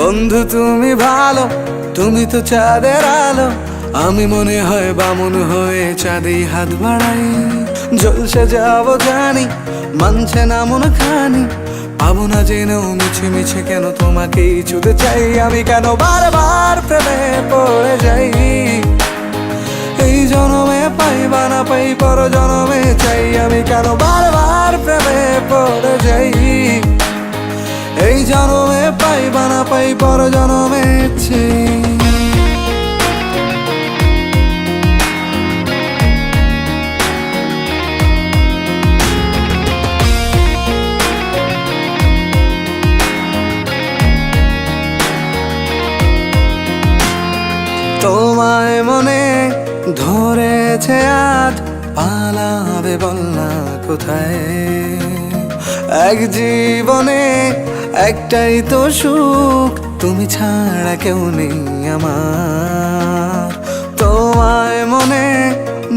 বন্ধু তুমি ভালো, তুমি তো চাঁদের আলো। আমি মনে হয় বামুন হয়ে চাঁদেই হাত বাড়াই। জলসে যাবো জানি, মানছে না মন খানি। পাবো না জেনেও মিছে মিছে কেন তোমাকেই ছুতে চাই। আমি কেন বারবার প্রেমে পড়ে যাই। এই জনমে পাই বা না পাই, পর জনমে চাই। আমি কেন বারবার প্রেমে পড়ে যাই। এই জনমে পাই বা না পাই, পর জনমে চাই। তোমায় মনে ধরেছে আজ, পালাবে বল না কোথায়। এক জীবনে একটাই তো সুখ, তুমি ছাড়া কেউ নেই আমার। তোমায় মনে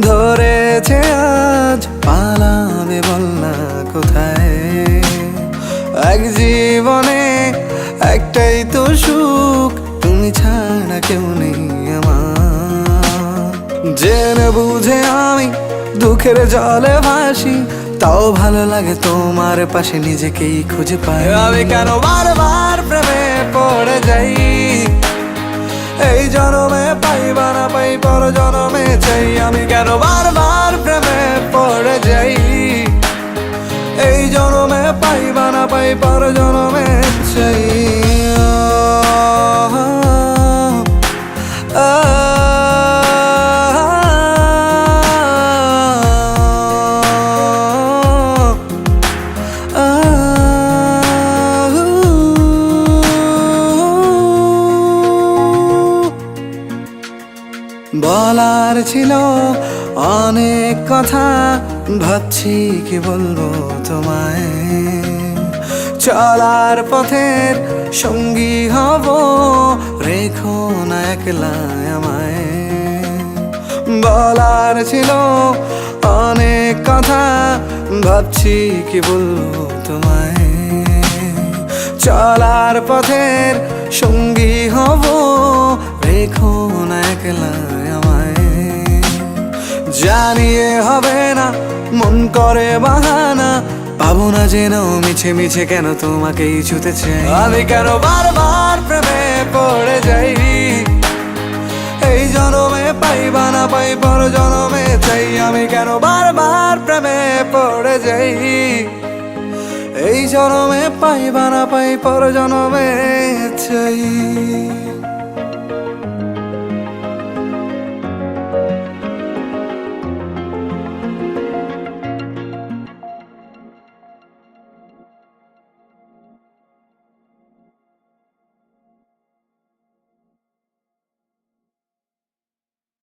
ধরেছে আজ, পালাবে বল না কোথায়। এক জীবনে একটাই তো সুখ, তুমি ছাড়া কেউ নেই আমার। জেনে বুঝে আমি দুঃখের জলে ভাসি, তাও ভালো লাগে তোমার পাশে নিজেকেই খুঁজে পাই। আমি কেন বারবার প্রেমে পড়ে যাই। এই জনমে পাই বা না পাই, পর জনমে চাই। আমি কেন বারবার প্রেমে পড়ে যাই। এই জনমে পাই বা না পাই, পর জনমে চাই। বলার ছিল অনেক কথা, ভাবছি কি বলবো তোমায়। চলার পথের সঙ্গী হব, রেখো না একলা আমায়। বলার ছিল অনেক কথা, ভাবছি কি বলবো তোমায়। চলার পথের সঙ্গী হব, রেখো না একলা আমায়। জানিয়ে হবে না, মন করে বাহানা। পাবো না জেনেও মিছে মিছে কেন তোমাকেই ছুতে চাই। আমি কেন বারবার প্রেমে পড়ে যাই। এই জনমে পাই বা না পাই, পর জনমে চাই। আমি কেন বারবার প্রেমে পড়ে যাই। এই জনমে পাই বা না পাই, পর জনমে চাই।